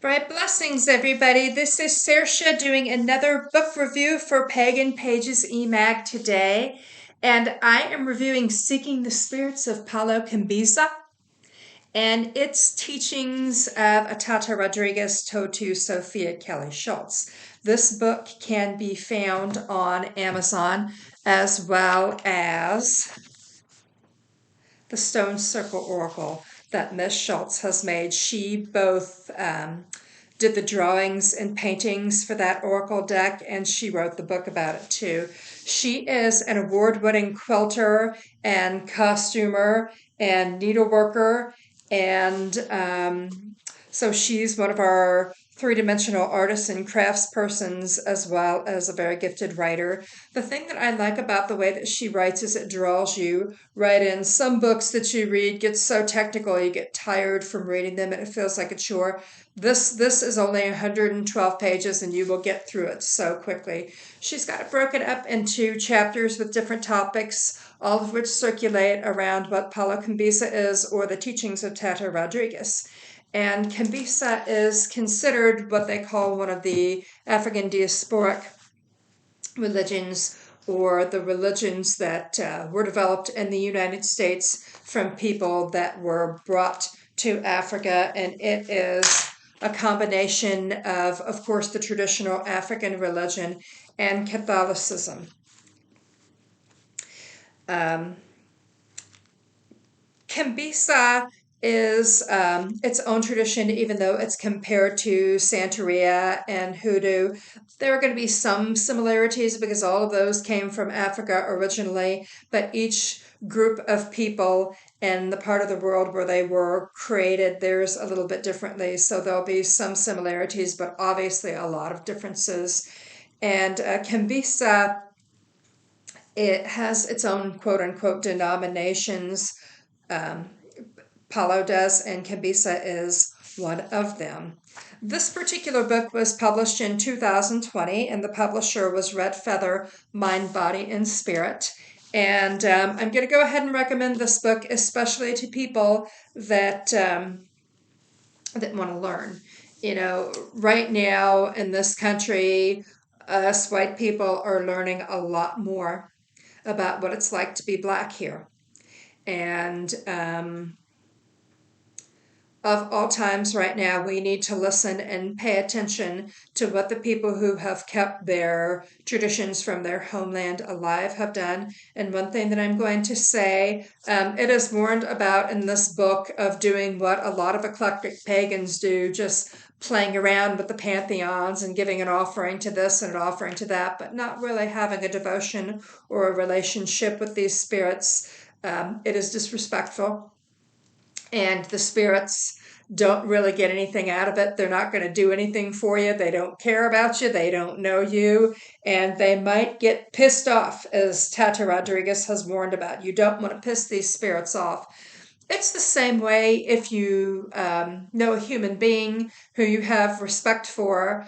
Bright blessings, everybody. This is Saoirse doing another book review for Pagan Pages eMag today. And I am reviewing Seeking the Spirits of Palo Kimbisa and its teachings of Atata Rodriguez to Sophia Kelly Shultz. This book can be found on Amazon as well as the Stone Circle Oracle that Miss Shultz has made. She both did the drawings and paintings for that Oracle deck, and she wrote the book about it too. She is an award-winning quilter and costumer and needleworker, and so she's one of our three-dimensional artists and craftspersons, as well as a very gifted writer. The thing that I like about the way that she writes is it draws you right in. Some books that you read get so technical you get tired from reading them and it feels like a chore. This is only 112 pages and you will get through it so quickly. She's got it broken up into chapters with different topics, all of which circulate around what Palo Kimbisa is or the teachings of Tata Rodriguez. And Kimbisa is considered what they call one of the African diasporic religions, or the religions that were developed in the United States from people that were brought to Africa. And it is a combination of course, the traditional African religion and Catholicism. Kimbisa is its own tradition, even though it's compared to Santeria and Hoodoo. There are going to be some similarities because all of those came from Africa originally, but each group of people in the part of the world where they were created, there's a little bit differently. So there'll be some similarities, but obviously a lot of differences. And Kimbisa, it has its own quote-unquote denominations. Palo does, and Kimbisa is one of them. This particular book was published in 2020, and the publisher was Red Feather, Mind, Body, and Spirit. And I'm going to go ahead and recommend this book, especially to people that that want to learn. You know, right now in this country, us white people are learning a lot more about what it's like to be black here. And of all times right now, we need to listen and pay attention to what the people who have kept their traditions from their homeland alive have done. And one thing that I'm going to say, it is warned about in this book of doing what a lot of eclectic pagans do, just playing around with the pantheons and giving an offering to this and an offering to that, but not really having a devotion or a relationship with these spirits. It is disrespectful. And the spirits don't really get anything out of it. They're not going to do anything for you. They don't care about you. They don't know you. And they might get pissed off, as Tata Rodriguez has warned about. You don't want to piss these spirits off. It's the same way if you know a human being who you have respect for.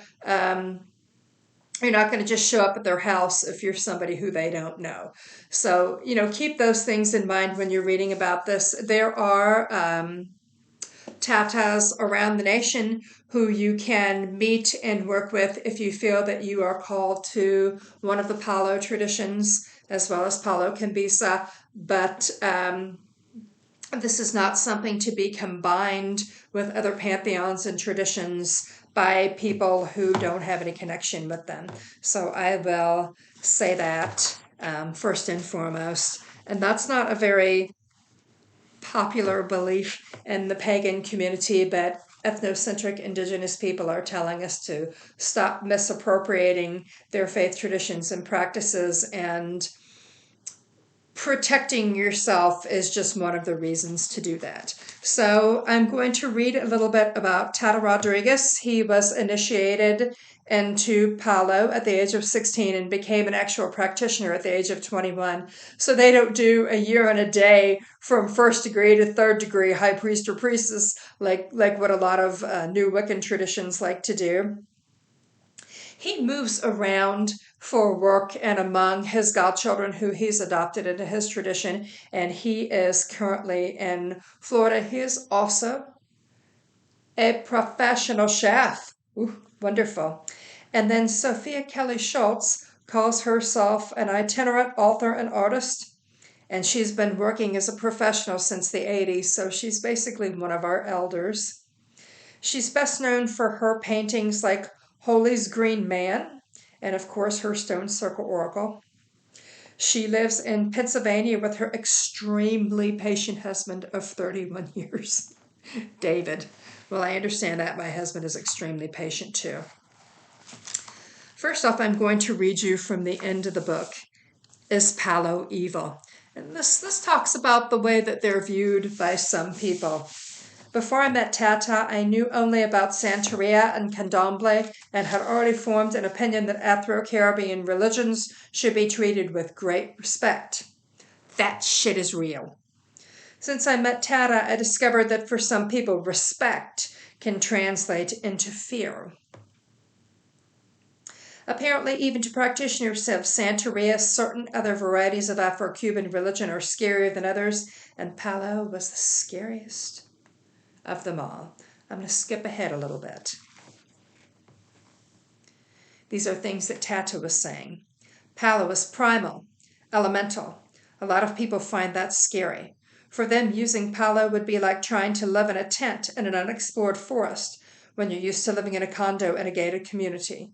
You're not going to just show up at their house if you're somebody who they don't know. So, you know, keep those things in mind when you're reading about this. There are tatas around the nation who you can meet and work with if you feel that you are called to one of the Palo traditions, as well as Palo Kimbisa. But this is not something to be combined with other pantheons and traditions by people who don't have any connection with them. So I will say that first and foremost. And that's not a very popular belief in the pagan community, but ethnocentric indigenous people are telling us to stop misappropriating their faith traditions and practices, and protecting yourself is just one of the reasons to do that. So I'm going to read a little bit about Tata Rodriguez. He was initiated into Palo at the age of 16 and became an actual practitioner at the age of 21. So they don't do a year and a day from first degree to third degree high priest or priestess like what a lot of new Wiccan traditions like to do. He moves around for work and among his godchildren who he's adopted into his tradition, and he is currently in Florida. He is also a professional chef. Ooh, wonderful. And then Sophia Kelly Shultz calls herself an itinerant author and artist. And she's been working as a professional since the 80s, so she's basically one of our elders. She's best known for her paintings like Holy's Green Man and, of course, her Stone Circle Oracle. She lives in Pennsylvania with her extremely patient husband of 31 years, David. Well, I understand that. My husband is extremely patient too. First off, I'm going to read you from the end of the book, Is Palo Evil? And this talks about the way that they're viewed by some people. Before I met Tata, I knew only about Santeria and Candomblé and had already formed an opinion that Afro-Caribbean religions should be treated with great respect. That shit is real. Since I met Tata, I discovered that for some people, respect can translate into fear. Apparently, even to practitioners of Santeria, certain other varieties of Afro-Cuban religion are scarier than others, and Palo was the scariest of them all. I'm going to skip ahead a little bit. These are things that Tata was saying. Palo is primal, elemental. A lot of people find that scary. For them, using Palo would be like trying to live in a tent in an unexplored forest when you're used to living in a condo in a gated community.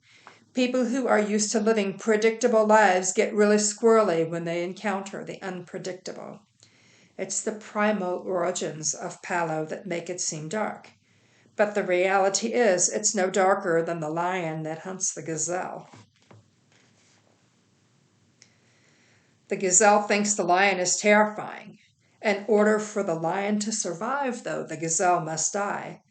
People who are used to living predictable lives get really squirrely when they encounter the unpredictable. It's the primal origins of Palo that make it seem dark. But the reality is, it's no darker than the lion that hunts the gazelle. The gazelle thinks the lion is terrifying. In order for the lion to survive, though, the gazelle must die.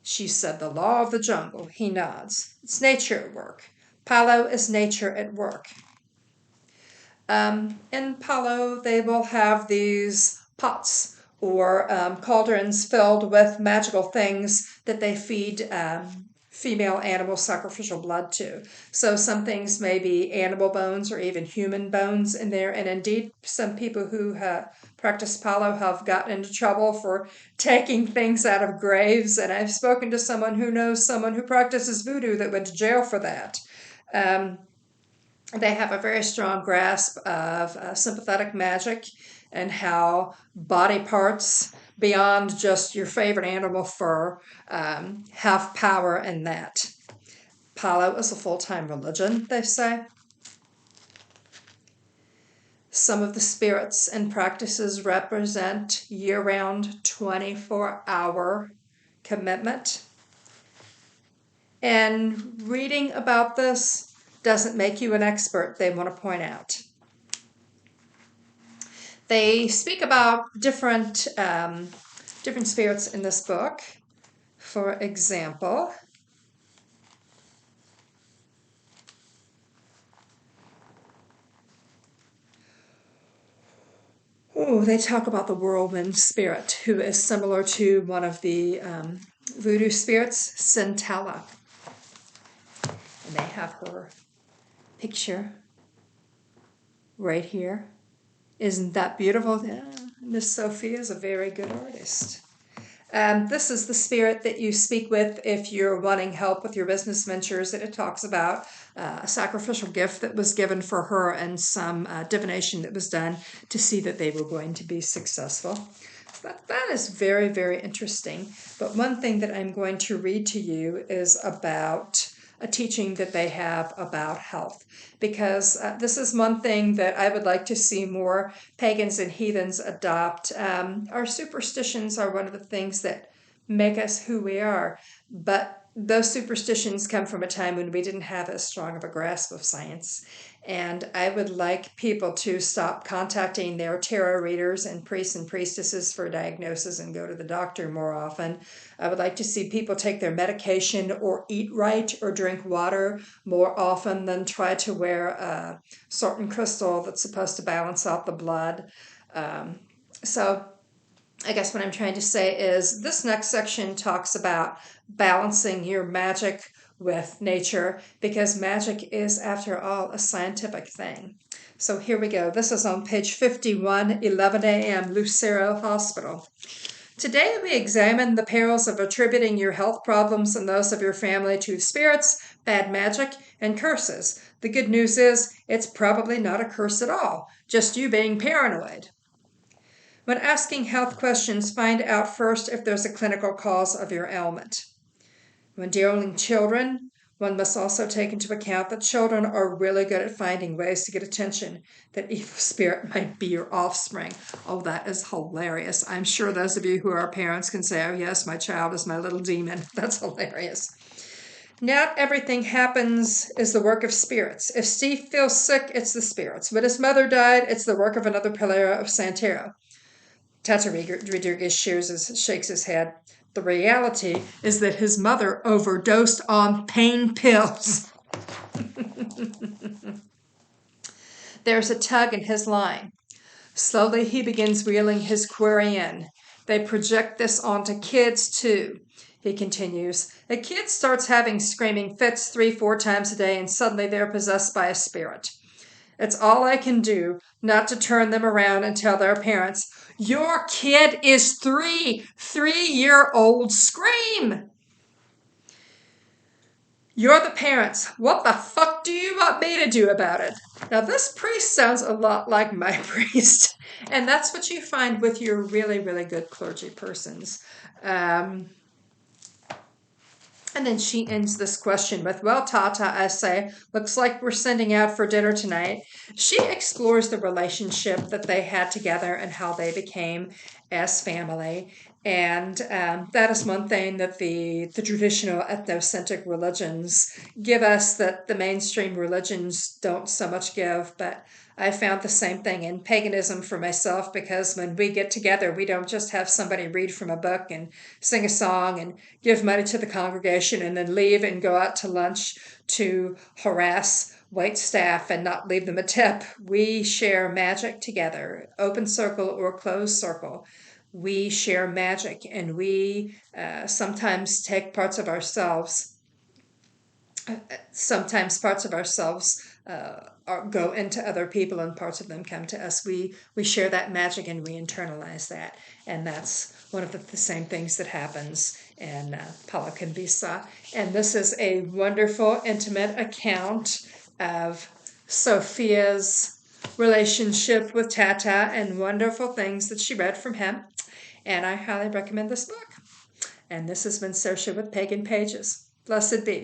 She said the law of the jungle. He nods. It's nature at work. Palo is nature at work. In Palo, they will have these pots or cauldrons filled with magical things that they feed female animal sacrificial blood to. So some things may be animal bones or even human bones in there. And indeed, some people who practice Palo have gotten into trouble for taking things out of graves. And I've spoken to someone who knows someone who practices voodoo that went to jail for that. They have a very strong grasp of sympathetic magic and how body parts beyond just your favorite animal fur have power in that. Palo is a full-time religion, they say. Some of the spirits and practices represent year-round 24-hour commitment. And reading about this doesn't make you an expert, they want to point out. They speak about different spirits in this book. For example, they talk about the whirlwind spirit, who is similar to one of the voodoo spirits, Centella. And they have her picture right here. Isn't that beautiful? Yeah, Miss Sophia is a very good artist. This is the spirit that you speak with if you're wanting help with your business ventures that it talks about. A sacrificial gift that was given for her and some divination that was done to see that they were going to be successful. So that is very, very interesting. But one thing that I'm going to read to you is about a teaching that they have about health, because this is one thing that I would like to see more pagans and heathens adopt. Our superstitions are one of the things that make us who we are, but those superstitions come from a time when we didn't have as strong of a grasp of science. And I would like people to stop contacting their tarot readers and priests and priestesses for diagnosis and go to the doctor more often. I would like to see people take their medication or eat right or drink water more often than try to wear a certain crystal that's supposed to balance out the blood. So I guess what I'm trying to say is this next section talks about balancing your magic with nature, because magic is, after all, a scientific thing. So here we go. This is on page 51, 11 a.m., Lucio Hospital. Today we examine the perils of attributing your health problems and those of your family to spirits, bad magic, and curses. The good news is it's probably not a curse at all, just you being paranoid. When asking health questions, find out first if there's a clinical cause of your ailment. When dealing with children, one must also take into account that children are really good at finding ways to get attention. That evil spirit might be your offspring. Oh, that is hilarious. I'm sure those of you who are parents can say, oh yes, my child is my little demon. That's hilarious. Not everything happens is the work of spirits. If Steve feels sick, it's the spirits. When his mother died, it's the work of another pillar of Santero. Tata Rodriguez shakes his head. The reality is that his mother overdosed on pain pills. There's a tug in his line. Slowly he begins reeling his query in. They project this onto kids too. He continues. A kid starts having screaming fits 3-4 times a day and suddenly they're possessed by a spirit. It's all I can do not to turn them around and tell their parents, your kid is 3. 3-year-old scream. You're the parents. What the fuck do you want me to do about it? Now, this priest sounds a lot like my priest. And that's what you find with your really, really good clergy persons. And then she ends this question with, well, Tata, I say, looks like we're sending out for dinner tonight. She explores the relationship that they had together and how they became as family. And that is one thing that the traditional ethnocentric religions give us that the mainstream religions don't so much give. But I found the same thing in paganism for myself, because when we get together, we don't just have somebody read from a book and sing a song and give money to the congregation and then leave and go out to lunch to harass wait staff and not leave them a tip. We share magic together, open circle or closed circle. We share magic, and we sometimes take parts of ourselves. Sometimes parts of ourselves go into other people, and parts of them come to us. We share that magic and we internalize that, and that's one of the same things that happens in Palo Kimbisa. And this is a wonderful, intimate account of Sophia's relationship with Tata and wonderful things that she read from him. And I highly recommend this book. And this has been Saoirse with Pagan Pages. Blessed be.